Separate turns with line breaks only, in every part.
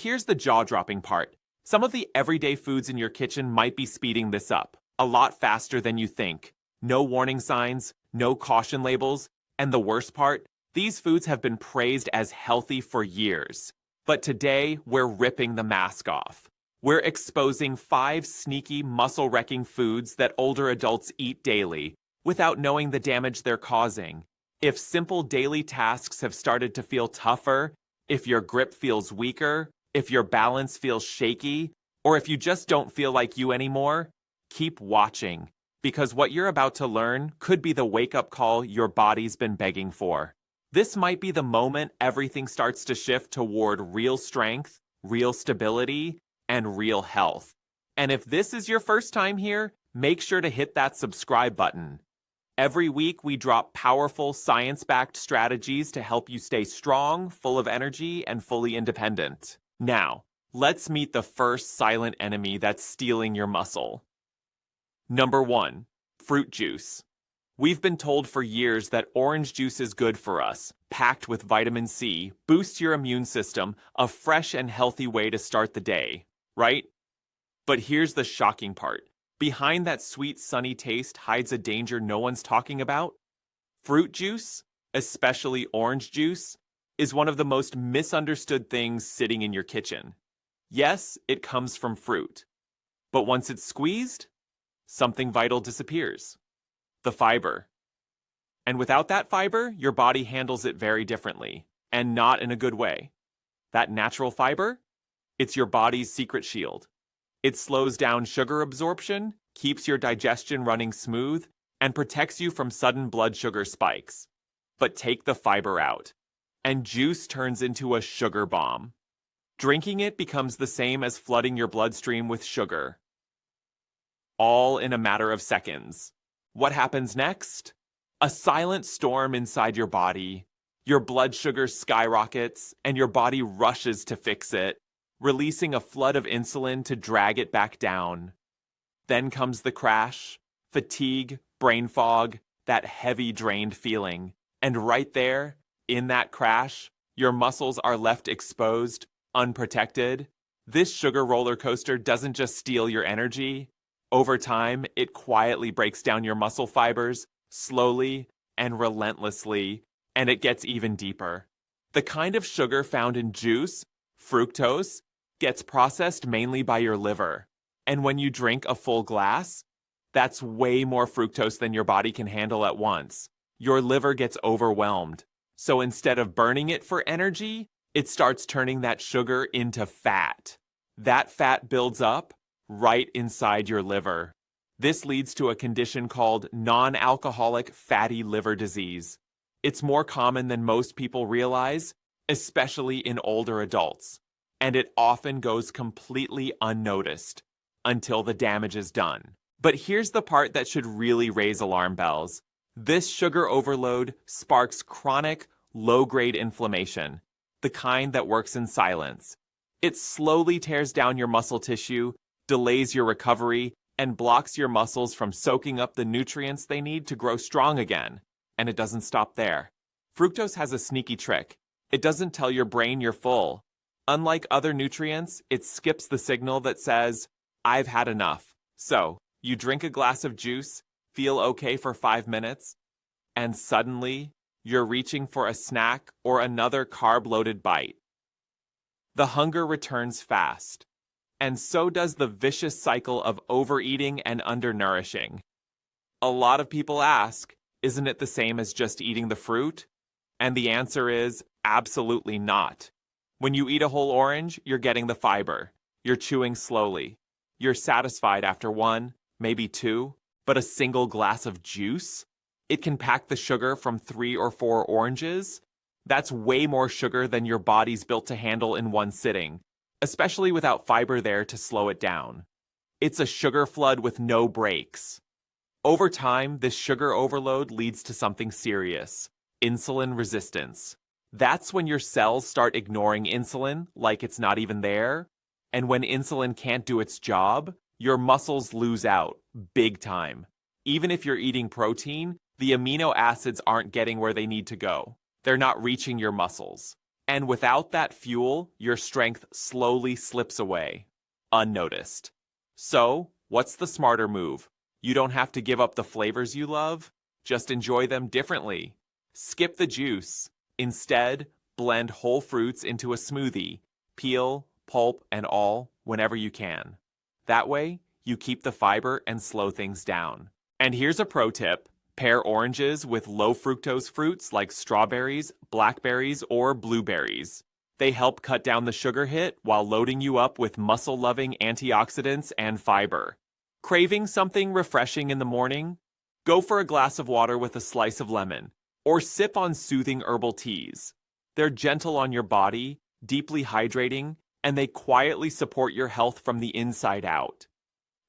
Here's the jaw-dropping part. Some of the everyday foods in your kitchen might be speeding this up, a lot faster than you think. No warning signs, no caution labels, and the worst part, these foods have been praised as healthy for years. But today, we're ripping the mask off. We're exposing 5 sneaky, muscle-wrecking foods that older adults eat daily, without knowing the damage they're causing. If simple daily tasks have started to feel tougher, if your grip feels weaker, if your balance feels shaky, or if you just don't feel like you anymore, keep watching, because what you're about to learn could be the wake-up call your body's been begging for. This might be the moment everything starts to shift toward real strength, real stability, and real health. And if this is your first time here, make sure to hit that subscribe button. Every week, we drop powerful, science-backed strategies to help you stay strong, full of energy, and fully independent. Now, let's meet the first silent enemy that's stealing your muscle. Number 1. Fruit juice. We've been told for years that orange juice is good for us, packed with vitamin C, boosts your immune system, a fresh and healthy way to start the day, right? But here's the shocking part. Behind that sweet, sunny taste hides a danger no one's talking about. Fruit juice, especially orange juice, is one of the most misunderstood things sitting in your kitchen. Yes, it comes from fruit. But once it's squeezed, something vital disappears. The fiber. And without that fiber, your body handles it very differently, and not in a good way. That natural fiber? It's your body's secret shield. It slows down sugar absorption, keeps your digestion running smooth, and protects you from sudden blood sugar spikes. But take the fiber out, and juice turns into a sugar bomb. Drinking it becomes the same as flooding your bloodstream with sugar. All in a matter of seconds. What happens next? A silent storm inside your body. Your blood sugar skyrockets, and your body rushes to fix it, releasing a flood of insulin to drag it back down. Then comes the crash, fatigue, brain fog, that heavy drained feeling. And right there, in that crash, your muscles are left exposed, unprotected. This sugar roller coaster doesn't just steal your energy. Over time, it quietly breaks down your muscle fibers, slowly and relentlessly, and it gets even deeper. The kind of sugar found in juice, fructose, gets processed mainly by your liver. And when you drink a full glass, that's way more fructose than your body can handle at once. Your liver gets overwhelmed. So instead of burning it for energy, it starts turning that sugar into fat. That fat builds up right inside your liver. This leads to a condition called non-alcoholic fatty liver disease. It's more common than most people realize, especially in older adults. And it often goes completely unnoticed until the damage is done. But here's the part that should really raise alarm bells. This sugar overload sparks chronic, low-grade inflammation, the kind that works in silence. It slowly tears down your muscle tissue, delays your recovery, and blocks your muscles from soaking up the nutrients they need to grow strong again. And it doesn't stop there. Fructose has a sneaky trick. It doesn't tell your brain you're full. Unlike other nutrients, it skips the signal that says, I've had enough. So, you drink a glass of juice, feel okay for 5 minutes, and suddenly, you're reaching for a snack or another carb-loaded bite. The hunger returns fast, and so does the vicious cycle of overeating and undernourishing. A lot of people ask, isn't it the same as just eating the fruit? And the answer is absolutely not. When you eat a whole orange, you're getting the fiber. You're chewing slowly. You're satisfied after 1, maybe 2, but a single glass of juice? It can pack the sugar from 3 or 4 oranges. That's way more sugar than your body's built to handle in one sitting, especially without fiber there to slow it down. It's a sugar flood with no brakes. Over time, this sugar overload leads to something serious: insulin resistance. That's when your cells start ignoring insulin like it's not even there. And when insulin can't do its job, your muscles lose out, big time. Even if you're eating protein, the amino acids aren't getting where they need to go. They're not reaching your muscles. And without that fuel, your strength slowly slips away, unnoticed. So, what's the smarter move? You don't have to give up the flavors you love, just enjoy them differently. Skip the juice. Instead, blend whole fruits into a smoothie, peel, pulp, and all whenever you can. That way, you keep the fiber and slow things down. And here's a pro tip. Pair oranges with low fructose fruits like strawberries, blackberries, or blueberries. They help cut down the sugar hit while loading you up with muscle-loving antioxidants and fiber. Craving something refreshing in the morning? Go for a glass of water with a slice of lemon, or sip on soothing herbal teas. They're gentle on your body, deeply hydrating, and they quietly support your health from the inside out.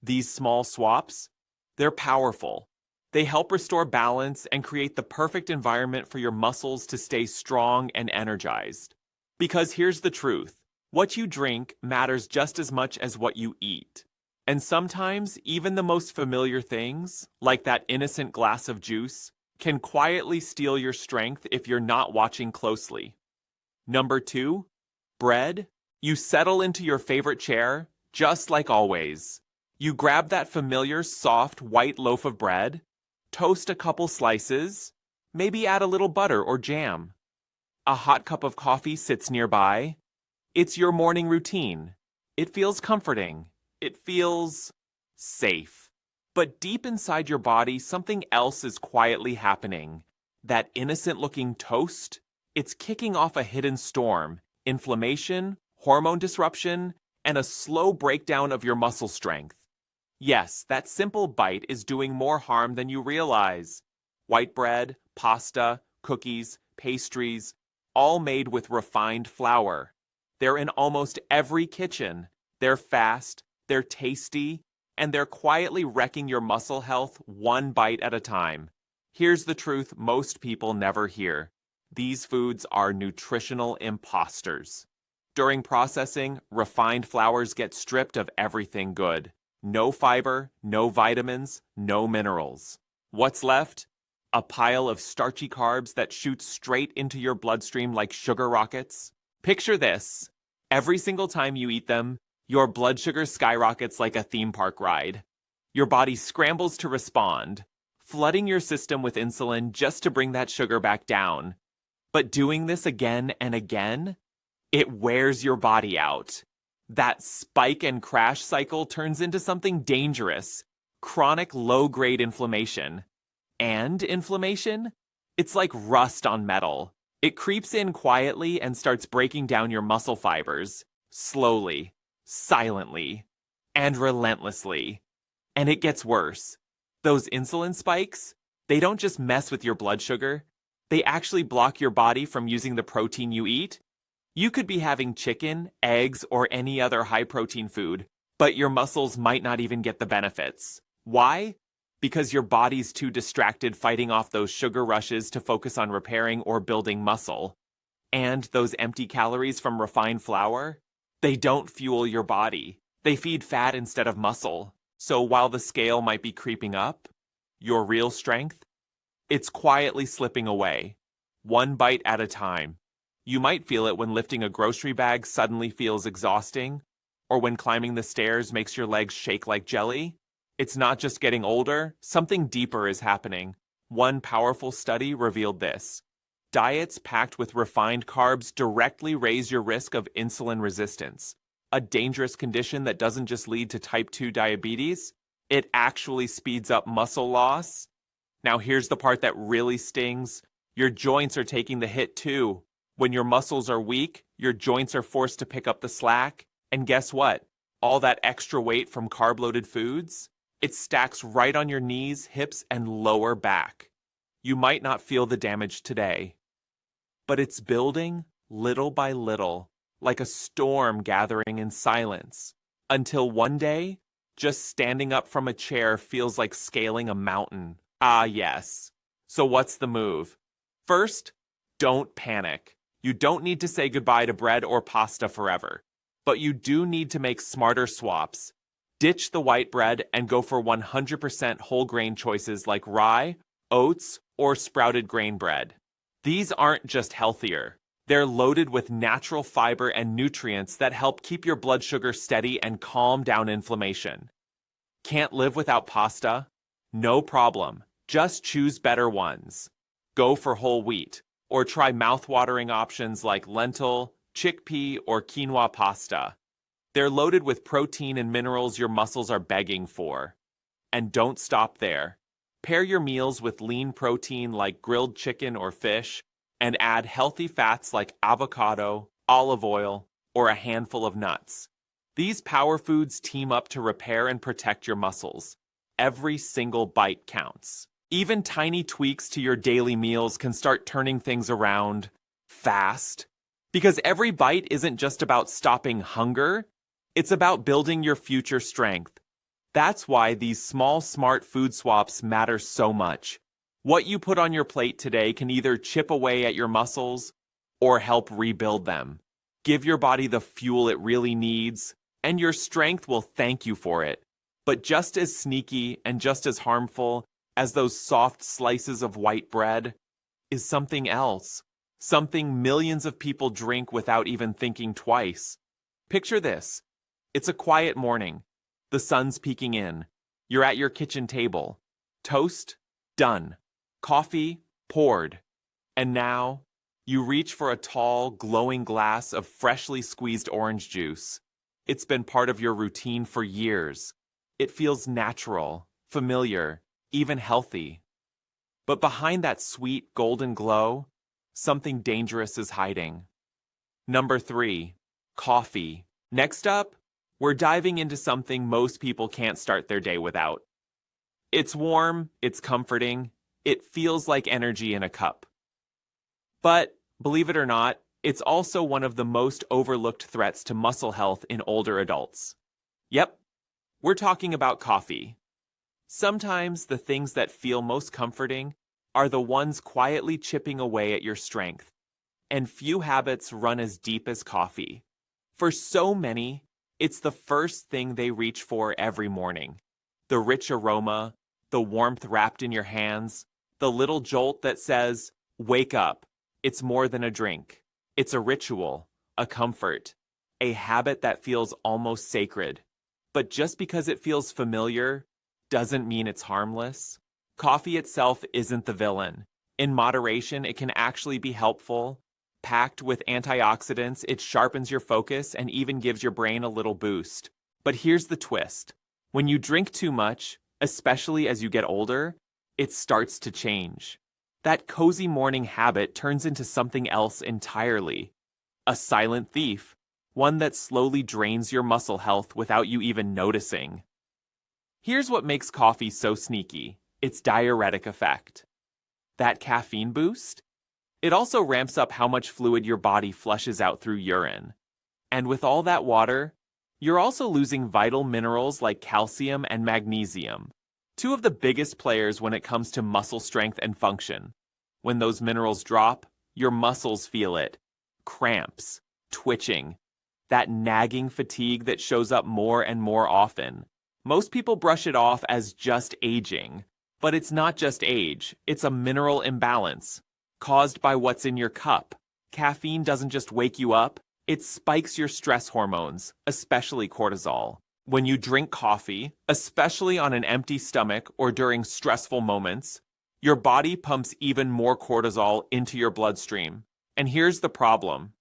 These small swaps, they're powerful. They help restore balance and create the perfect environment for your muscles to stay strong and energized. Because here's the truth, what you drink matters just as much as what you eat. And sometimes even the most familiar things, like that innocent glass of juice, can quietly steal your strength if you're not watching closely. Number 2, bread. You settle into your favorite chair, just like always. You grab that familiar soft white loaf of bread, toast a couple slices, maybe add a little butter or jam. A hot cup of coffee sits nearby. It's your morning routine. It feels comforting. It feels safe. But deep inside your body, something else is quietly happening. That innocent-looking toast, it's kicking off a hidden storm, inflammation, hormone disruption, and a slow breakdown of your muscle strength. Yes, that simple bite is doing more harm than you realize. White bread, pasta, cookies, pastries, all made with refined flour. They're in almost every kitchen. They're fast, they're tasty, and they're quietly wrecking your muscle health one bite at a time. Here's the truth most people never hear. These foods are nutritional imposters. During processing, refined flours get stripped of everything good. No fiber, no vitamins, no minerals. What's left? A pile of starchy carbs that shoot straight into your bloodstream like sugar rockets. Picture this. Every single time you eat them, your blood sugar skyrockets like a theme park ride. Your body scrambles to respond, flooding your system with insulin just to bring that sugar back down. But doing this again and again, it wears your body out. That spike and crash cycle turns into something dangerous, chronic low-grade inflammation. And inflammation? It's like rust on metal. It creeps in quietly and starts breaking down your muscle fibers, slowly, silently, and relentlessly. And it gets worse. Those insulin spikes, they don't just mess with your blood sugar, they actually block your body from using the protein you eat. You could be having chicken, eggs, or any other high-protein food, but your muscles might not even get the benefits. Why? Because your body's too distracted fighting off those sugar rushes to focus on repairing or building muscle. And those empty calories from refined flour? They don't fuel your body. They feed fat instead of muscle. So while the scale might be creeping up, your real strength? It's quietly slipping away, one bite at a time. You might feel it when lifting a grocery bag suddenly feels exhausting, or when climbing the stairs makes your legs shake like jelly. It's not just getting older, something deeper is happening. One powerful study revealed this. Diets packed with refined carbs directly raise your risk of insulin resistance, a dangerous condition that doesn't just lead to type 2 diabetes, it actually speeds up muscle loss. Now here's the part that really stings. Your joints are taking the hit too. When your muscles are weak, your joints are forced to pick up the slack. And guess what? All that extra weight from carb-loaded foods? It stacks right on your knees, hips, and lower back. You might not feel the damage today, but it's building little by little, like a storm gathering in silence, until one day, just standing up from a chair feels like scaling a mountain. Ah, yes. So what's the move? First, don't panic. You don't need to say goodbye to bread or pasta forever, but you do need to make smarter swaps. Ditch the white bread and go for 100% whole grain choices like rye, oats, or sprouted grain bread. These aren't just healthier. They're loaded with natural fiber and nutrients that help keep your blood sugar steady and calm down inflammation. Can't live without pasta? No problem. Just choose better ones. Go for whole wheat, or try mouth-watering options like lentil, chickpea, or quinoa pasta. They're loaded with protein and minerals your muscles are begging for. And don't stop there. Pair your meals with lean protein like grilled chicken or fish, and add healthy fats like avocado, olive oil, or a handful of nuts. These power foods team up to repair and protect your muscles. Every single bite counts. Even tiny tweaks to your daily meals can start turning things around fast. Because every bite isn't just about stopping hunger, it's about building your future strength. That's why these small, smart food swaps matter so much. What you put on your plate today can either chip away at your muscles or help rebuild them. Give your body the fuel it really needs, and your strength will thank you for it. But just as sneaky and just as harmful as those soft slices of white bread is something else. Something millions of people drink without even thinking twice. Picture this. It's a quiet morning. The sun's peeking in. You're at your kitchen table. Toast? Done. Coffee? Poured. And now, you reach for a tall, glowing glass of freshly squeezed orange juice. It's been part of your routine for years. It feels natural, familiar, even healthy. But behind that sweet, golden glow, something dangerous is hiding. Number 3, coffee. Next up, we're diving into something most people can't start their day without. It's warm, it's comforting, it feels like energy in a cup. But, believe it or not, it's also one of the most overlooked threats to muscle health in older adults. Yep, we're talking about coffee. Sometimes the things that feel most comforting are the ones quietly chipping away at your strength. And few habits run as deep as coffee. For so many, it's the first thing they reach for every morning. The rich aroma, the warmth wrapped in your hands, the little jolt that says, "Wake up." It's more than a drink. It's a ritual, a comfort, a habit that feels almost sacred. But just because it feels familiar doesn't mean it's harmless. Coffee itself isn't the villain. In moderation, it can actually be helpful. Packed with antioxidants, it sharpens your focus and even gives your brain a little boost. But here's the twist. When you drink too much, especially as you get older, it starts to change. That cozy morning habit turns into something else entirely. A silent thief, one that slowly drains your muscle health without you even noticing. Here's what makes coffee so sneaky. Its diuretic effect. That caffeine boost? It also ramps up how much fluid your body flushes out through urine. And with all that water, you're also losing vital minerals like calcium and magnesium, two of the biggest players when it comes to muscle strength and function. When those minerals drop, your muscles feel it. Cramps, twitching, that nagging fatigue that shows up more and more often. Most people brush it off as just aging, but it's not just age, it's a mineral imbalance caused by what's in your cup. Caffeine doesn't just wake you up, it spikes your stress hormones, especially cortisol. When you drink coffee, especially on an empty stomach or during stressful moments, your body pumps even more cortisol into your bloodstream. And here's the problem.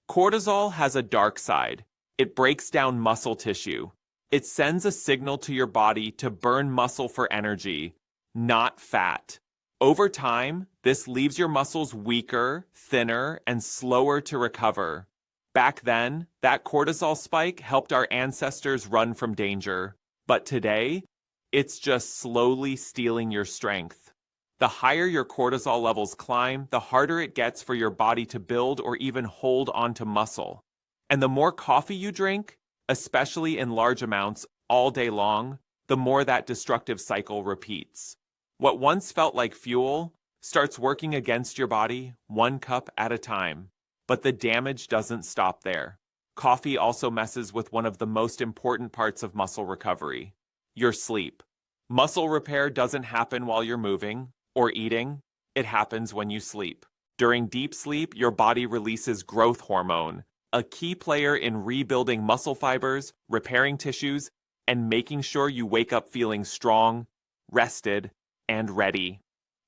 Cortisol has a dark side. It breaks down muscle tissue. It sends a signal to your body to burn muscle for energy, not fat. Over time, this leaves your muscles weaker, thinner, and slower to recover. Back then, that cortisol spike helped our ancestors run from danger. But today, it's just slowly stealing your strength. The higher your cortisol levels climb, the harder it gets for your body to build or even hold onto muscle. And the more coffee you drink, especially in large amounts all day long, the more that destructive cycle repeats. What once felt like fuel starts working against your body 1 cup at a time. But the damage doesn't stop there. Coffee also messes with one of the most important parts of muscle recovery, your sleep. Muscle repair doesn't happen while you're moving or eating. It happens when you sleep. During deep sleep, your body releases growth hormone, a key player in rebuilding muscle fibers, repairing tissues, and making sure you wake up feeling strong, rested, and ready.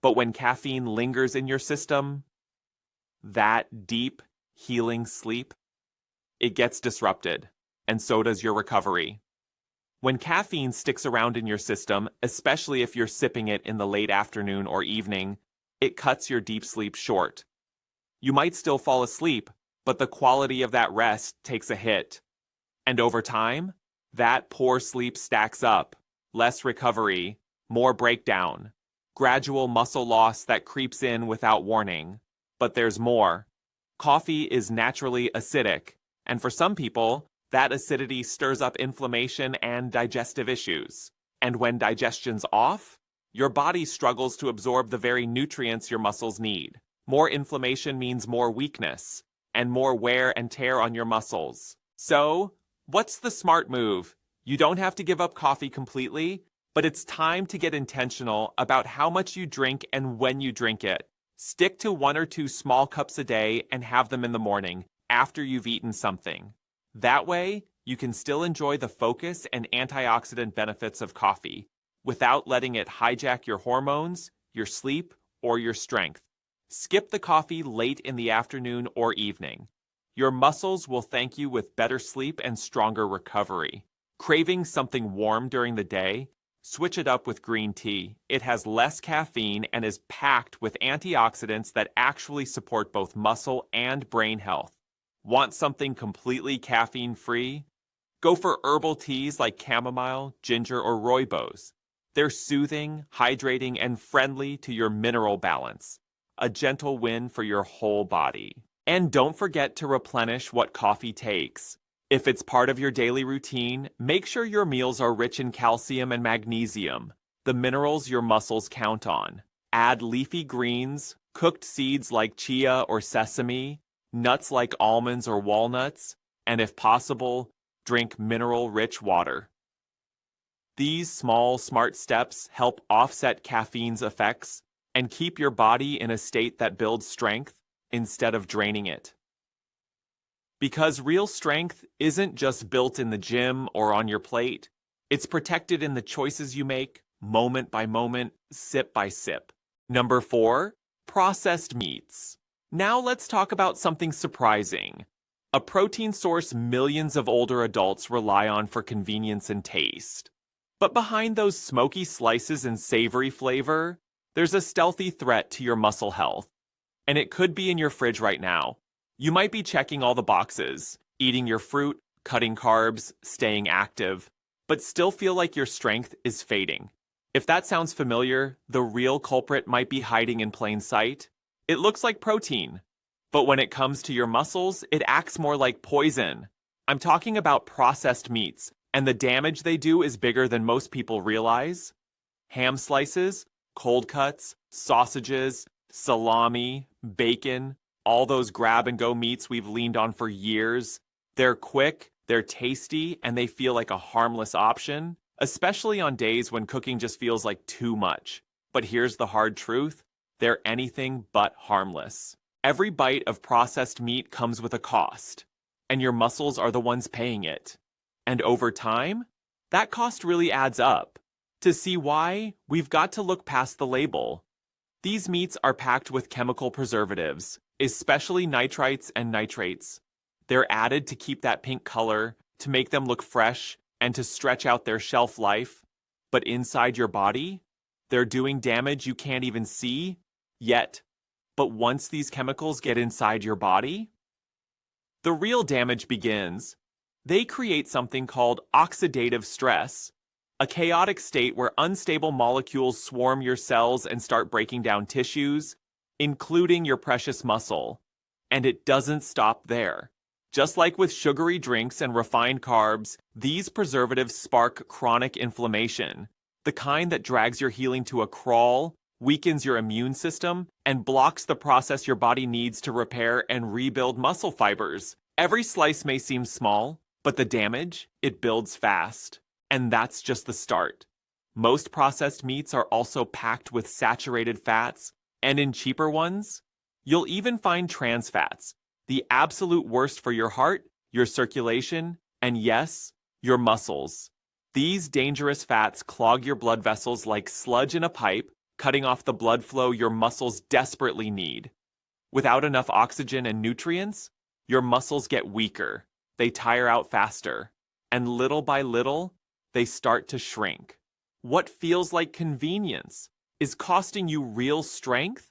But when caffeine lingers in your system, that deep, healing sleep, it gets disrupted, and so does your recovery. When caffeine sticks around in your system, especially if you're sipping it in the late afternoon or evening, it cuts your deep sleep short. You might still fall asleep, but the quality of that rest takes a hit. And over time, that poor sleep stacks up, less recovery, more breakdown, gradual muscle loss that creeps in without warning. But there's more. Coffee is naturally acidic, and for some people, that acidity stirs up inflammation and digestive issues. And when digestion's off, your body struggles to absorb the very nutrients your muscles need. More inflammation means more weakness, and more wear and tear on your muscles. So, what's the smart move? You don't have to give up coffee completely, but it's time to get intentional about how much you drink and when you drink it. Stick to 1 or 2 small cups a day and have them in the morning, after you've eaten something. That way, you can still enjoy the focus and antioxidant benefits of coffee, without letting it hijack your hormones, your sleep, or your strength. Skip the coffee late in the afternoon or evening. Your muscles will thank you with better sleep and stronger recovery. Craving something warm during the day? Switch it up with green tea. It has less caffeine and is packed with antioxidants that actually support both muscle and brain health. Want something completely caffeine-free? Go for herbal teas like chamomile, ginger, or rooibos. They're soothing, hydrating, and friendly to your mineral balance. A gentle win for your whole body. And don't forget to replenish what coffee takes. If it's part of your daily routine, make sure your meals are rich in calcium and magnesium, the minerals your muscles count on. Add leafy greens, cooked seeds like chia or sesame, nuts like almonds or walnuts, and if possible, drink mineral-rich water. These small, smart steps help offset caffeine's effects and keep your body in a state that builds strength instead of draining it. Because real strength isn't just built in the gym or on your plate, it's protected in the choices you make, moment by moment, sip by sip. Number 4, processed meats. Now let's talk about something surprising. A protein source millions of older adults rely on for convenience and taste. But behind those smoky slices and savory flavor, there's a stealthy threat to your muscle health. And it could be in your fridge right now. You might be checking all the boxes, eating your fruit, cutting carbs, staying active, but still feel like your strength is fading. If that sounds familiar, the real culprit might be hiding in plain sight. It looks like protein, but when it comes to your muscles, it acts more like poison. I'm talking about processed meats, and the damage they do is bigger than most people realize. Ham slices, cold cuts, sausages, salami, bacon, all those grab-and-go meats we've leaned on for years. They're quick, they're tasty, and they feel like a harmless option, especially on days when cooking just feels like too much. But here's the hard truth. They're anything but harmless. Every bite of processed meat comes with a cost, and your muscles are the ones paying it. And over time, that cost really adds up. To see why, we've got to look past the label. These meats are packed with chemical preservatives, especially nitrites and nitrates. They're added to keep that pink color, to make them look fresh, and to stretch out their shelf life. But inside your body, they're doing damage you can't even see yet. But once these chemicals get inside your body, the real damage begins. They create something called oxidative stress, a chaotic state where unstable molecules swarm your cells and start breaking down tissues, including your precious muscle. And it doesn't stop there. Just like with sugary drinks and refined carbs, these preservatives spark chronic inflammation, the kind that drags your healing to a crawl, weakens your immune system, and blocks the process your body needs to repair and rebuild muscle fibers. Every slice may seem small, but the damage, it builds fast. And that's just the start. Most processed meats are also packed with saturated fats, and in cheaper ones, You'll even find trans fats, the absolute worst for your heart, your circulation, and yes, your muscles. These dangerous fats clog your blood vessels like sludge in a pipe, cutting off the blood flow your muscles desperately need. Without enough oxygen and nutrients, your muscles get weaker, they tire out faster, and little by little, they start to shrink. What feels like convenience is costing you real strength.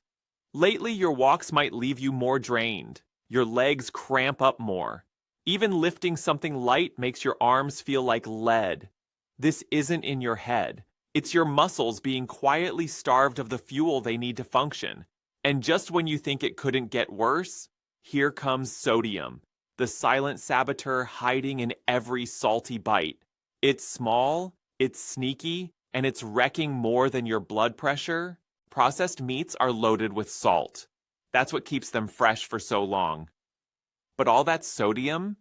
Lately, your walks might leave you more drained, your legs cramp up more. Even lifting something light makes your arms feel like lead. This isn't in your head. It's your muscles being quietly starved of the fuel they need to function. And just when you think it couldn't get worse, here comes sodium, the silent saboteur hiding in every salty bite. It's small, it's sneaky, and it's wrecking more than your blood pressure. Processed meats are loaded with salt. That's what keeps them fresh for so long. But all that sodium,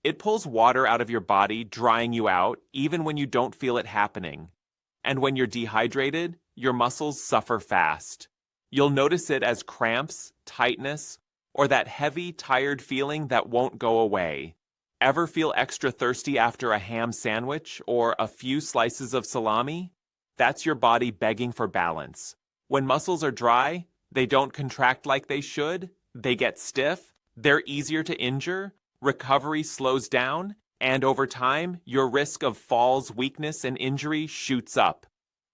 it pulls water out of your body, drying you out, even when you don't feel it happening. And when you're dehydrated, your muscles suffer fast. You'll notice it as cramps, tightness, or that heavy, tired feeling that won't go away. Ever feel extra thirsty after a ham sandwich or a few slices of salami? That's your body begging for balance. When muscles are dry, they don't contract like they should, they get stiff, they're easier to injure, recovery slows down, and over time, your risk of falls, weakness, and injury shoots up.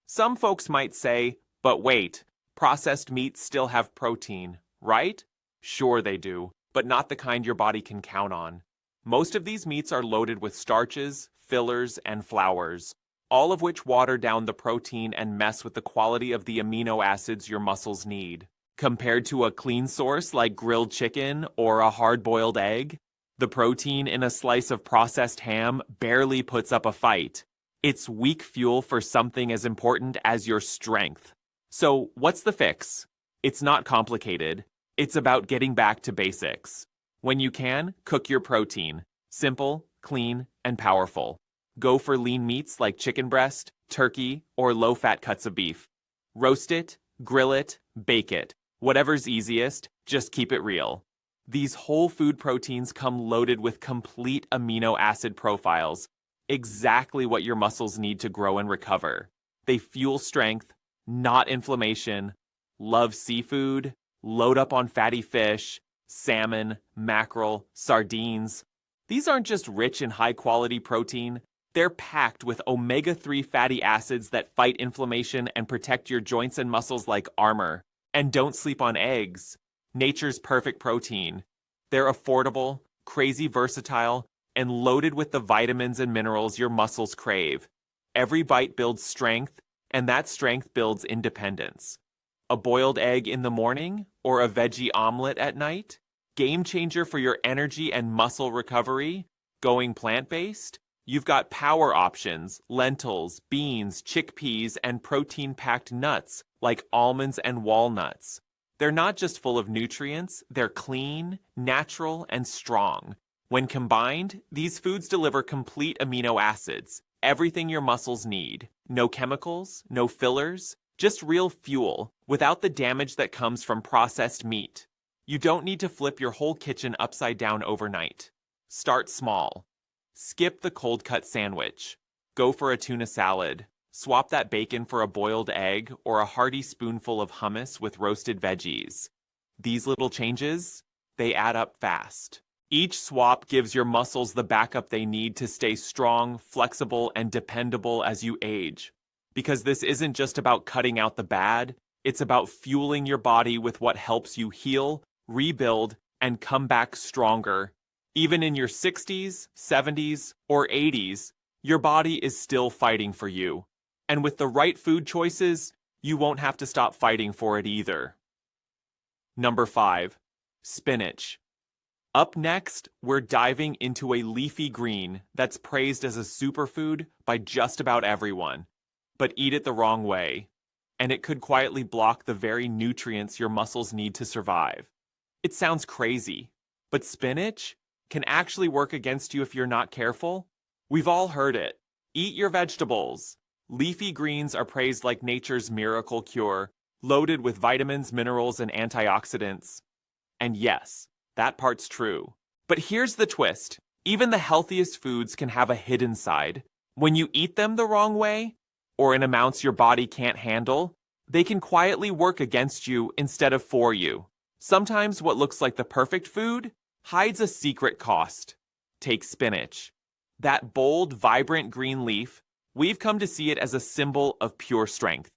Some folks might say, but wait, processed meats still have protein, right? Sure they do, but not the kind your body can count on. Most of these meats are loaded with starches, fillers, and flours, all of which water down the protein and mess with the quality of the amino acids your muscles need. Compared to a clean source like grilled chicken or a hard-boiled egg, the protein in a slice of processed ham barely puts up a fight. It's weak fuel for something as important as your strength. So, what's the fix? It's not complicated. It's about getting back to basics. When you can, cook your protein. Simple, clean, and powerful. Go for lean meats like chicken breast, turkey, or low-fat cuts of beef. Roast it, grill it, bake it. Whatever's easiest, just keep it real. These whole food proteins come loaded with complete amino acid profiles, exactly what your muscles need to grow and recover. They fuel strength, not inflammation. Love seafood? Load up on fatty fish, salmon, mackerel, sardines. These aren't just rich in high-quality protein. They're packed with omega-3 fatty acids that fight inflammation and protect your joints and muscles like armor. And don't sleep on eggs. Nature's perfect protein. They're affordable, crazy versatile, and loaded with the vitamins and minerals your muscles crave. Every bite builds strength, and that strength builds independence. A boiled egg in the morning or a veggie omelet at night? Game changer for your energy and muscle recovery? Going plant-based? You've got power options, lentils, beans, chickpeas, and protein-packed nuts like almonds and walnuts. They're not just full of nutrients, they're clean, natural, and strong. When combined, these foods deliver complete amino acids, everything your muscles need. No chemicals, no fillers, just real fuel, without the damage that comes from processed meat. You don't need to flip your whole kitchen upside down overnight. Start small. Skip the cold-cut sandwich. Go for a tuna salad. Swap that bacon for a boiled egg or a hearty spoonful of hummus with roasted veggies. These little changes, they add up fast. Each swap gives your muscles the backup they need to stay strong, flexible, and dependable as you age. Because this isn't just about cutting out the bad, it's about fueling your body with what helps you heal, rebuild, and come back stronger. Even in your 60s, 70s, or 80s, your body is still fighting for you. And with the right food choices, you won't have to stop fighting for it either. Number 5. Spinach. Up next, we're diving into a leafy green that's praised as a superfood by just about everyone. But eat it the wrong way, and it could quietly block the very nutrients your muscles need to survive. It sounds crazy, but spinach can actually work against you if you're not careful. We've all heard it. Eat your vegetables. Leafy greens are praised like nature's miracle cure, loaded with vitamins, minerals, and antioxidants. And yes, that part's true. But here's the twist. Even the healthiest foods can have a hidden side. When you eat them the wrong way, or in amounts your body can't handle, they can quietly work against you instead of for you. Sometimes what looks like the perfect food hides a secret cost. Take spinach. That bold, vibrant green leaf, we've come to see it as a symbol of pure strength.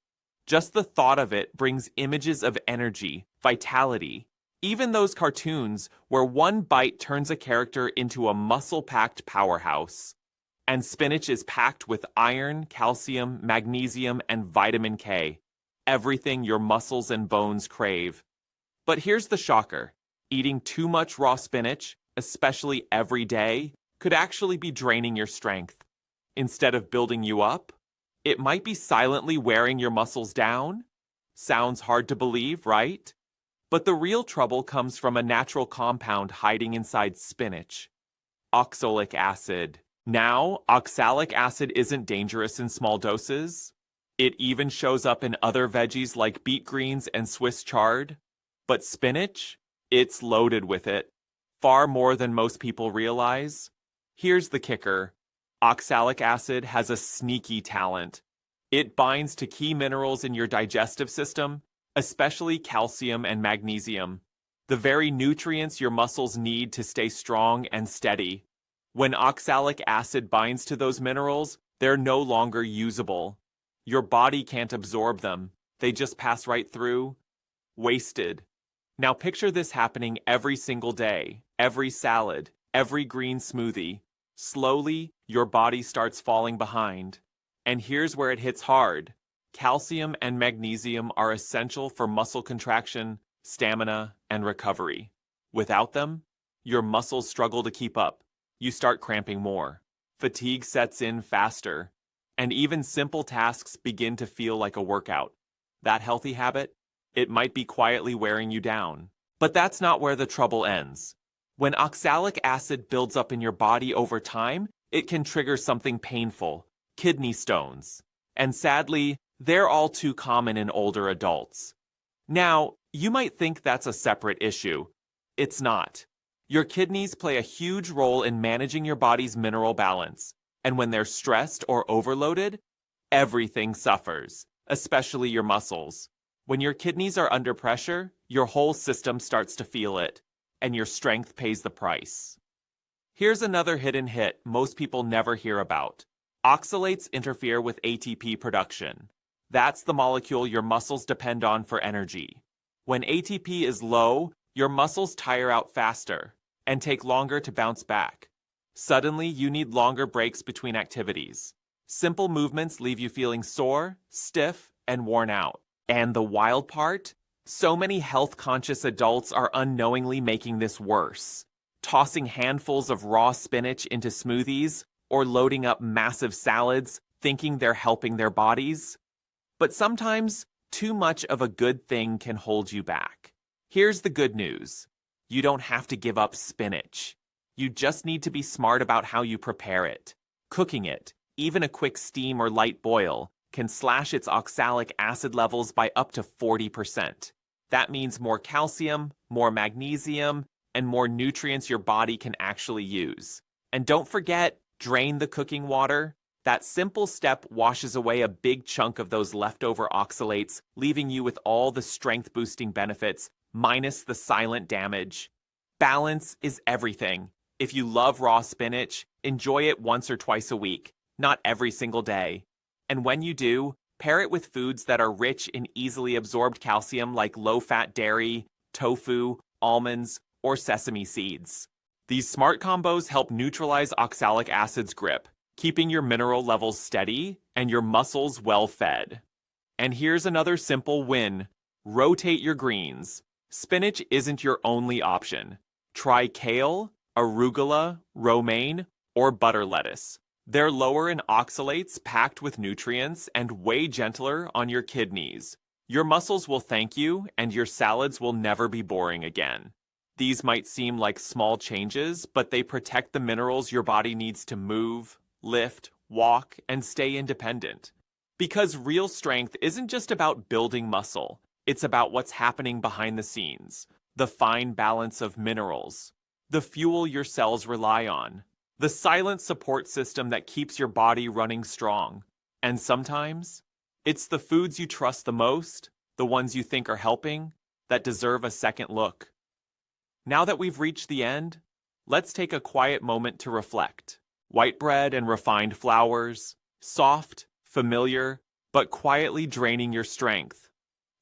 Just the thought of it brings images of energy, vitality, even those cartoons where one bite turns a character into a muscle-packed powerhouse. And spinach is packed with iron, calcium, magnesium, and vitamin K. Everything your muscles and bones crave. But here's the shocker. Eating too much raw spinach, especially every day, could actually be draining your strength. Instead of building you up, it might be silently wearing your muscles down. Sounds hard to believe, right? But the real trouble comes from a natural compound hiding inside spinach. Oxalic acid. Now, oxalic acid isn't dangerous in small doses. It even shows up in other veggies like beet greens and Swiss chard. But spinach? It's loaded with it. Far more than most people realize. Here's the kicker. Oxalic acid has a sneaky talent. It binds to key minerals in your digestive system, especially calcium and magnesium, the very nutrients your muscles need to stay strong and steady. When oxalic acid binds to those minerals, they're no longer usable. Your body can't absorb them. They just pass right through. Wasted. Now picture this happening every single day, every salad, every green smoothie. Slowly, your body starts falling behind. And here's where it hits hard. Calcium and magnesium are essential for muscle contraction, stamina, and recovery. Without them, your muscles struggle to keep up. You start cramping more. Fatigue sets in faster. And even simple tasks begin to feel like a workout. That healthy habit? It might be quietly wearing you down. But that's not where the trouble ends. When oxalic acid builds up in your body over time, it can trigger something painful, kidney stones. And sadly, they're all too common in older adults. Now, you might think that's a separate issue. It's not. Your kidneys play a huge role in managing your body's mineral balance. And when they're stressed or overloaded, everything suffers, especially your muscles. When your kidneys are under pressure, your whole system starts to feel it, and your strength pays the price. Here's another hidden hit most people never hear about. Oxalates interfere with ATP production. That's the molecule your muscles depend on for energy. When ATP is low, your muscles tire out faster and take longer to bounce back. Suddenly, you need longer breaks between activities. Simple movements leave you feeling sore, stiff, and worn out. And the wild part? So many health-conscious adults are unknowingly making this worse. Tossing handfuls of raw spinach into smoothies or loading up massive salads, thinking they're helping their bodies. But sometimes, too much of a good thing can hold you back. Here's the good news. You don't have to give up spinach. You just need to be smart about how you prepare it. Cooking it, even a quick steam or light boil, can slash its oxalic acid levels by up to 40%. That means more calcium, more magnesium, and more nutrients your body can actually use. And don't forget, drain the cooking water. That simple step washes away a big chunk of those leftover oxalates, leaving you with all the strength-boosting benefits, minus the silent damage. Balance is everything. If you love raw spinach, enjoy it once or twice a week, not every single day. And when you do, pair it with foods that are rich in easily absorbed calcium like low-fat dairy, tofu, almonds, or sesame seeds. These smart combos help neutralize oxalic acid's grip, keeping your mineral levels steady and your muscles well-fed. And here's another simple win. Rotate your greens. Spinach isn't your only option. Try kale, arugula, romaine, or butter lettuce. They're lower in oxalates, packed with nutrients, and way gentler on your kidneys. Your muscles will thank you, and your salads will never be boring again. These might seem like small changes, but they protect the minerals your body needs to move, lift, walk, and stay independent. Because real strength isn't just about building muscle. It's about what's happening behind the scenes. the fine balance of minerals, the fuel your cells rely on, the silent support system that keeps your body running strong. And sometimes, it's the foods you trust the most, the ones you think are helping, that deserve a second look. Now that we've reached the end, let's take a quiet moment to reflect. White bread and refined flours, soft, familiar, but quietly draining your strength.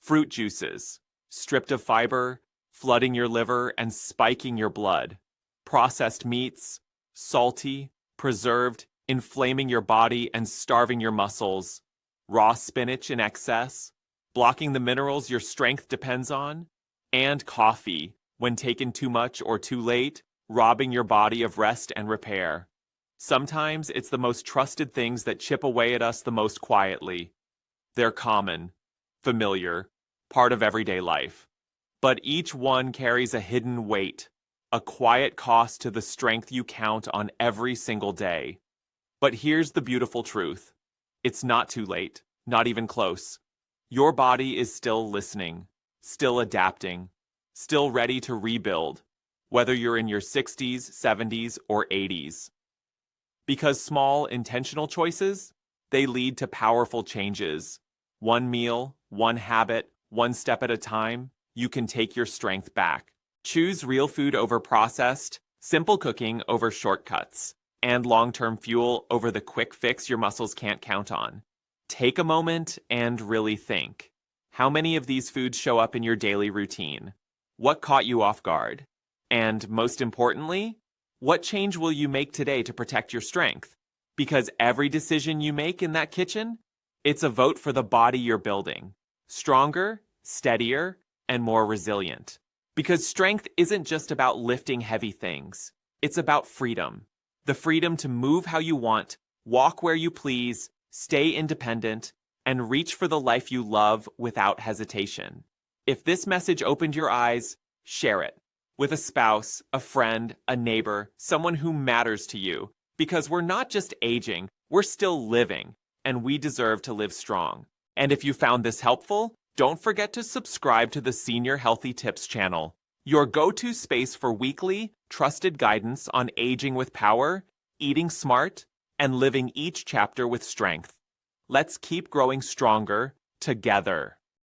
Fruit juices, stripped of fiber, flooding your liver and spiking your blood. Processed meats, salty, preserved, inflaming your body and starving your muscles. Raw spinach in excess, blocking the minerals your strength depends on. And coffee, when taken too much or too late, robbing your body of rest and repair. Sometimes it's the most trusted things that chip away at us the most quietly. They're common, familiar, part of everyday life. But each one carries a hidden weight, a quiet cost to the strength you count on every single day. But here's the beautiful truth. It's not too late, not even close. Your body is still listening, still adapting, still ready to rebuild, whether you're in your 60s, 70s, or 80s. Because small, intentional choices, they lead to powerful changes. One meal, one habit, one step at a time, you can take your strength back. Choose real food over processed, simple cooking over shortcuts, and long-term fuel over the quick fix your muscles can't count on. Take a moment and really think. How many of these foods show up in your daily routine? What caught you off guard? And most importantly, what change will you make today to protect your strength? Because every decision you make in that kitchen, it's a vote for the body you're building. Stronger, steadier, and more resilient. Because strength isn't just about lifting heavy things. It's about freedom. The freedom to move how you want, walk where you please, stay independent, and reach for the life you love without hesitation. If this message opened your eyes, share it. With a spouse, a friend, a neighbor, someone who matters to you. Because we're not just aging, we're still living, and we deserve to live strong. And if you found this helpful, don't forget to subscribe to the Senior Healthy Tips channel, your go-to space for weekly, trusted guidance on aging with power, eating smart, and living each chapter with strength. Let's keep growing stronger together.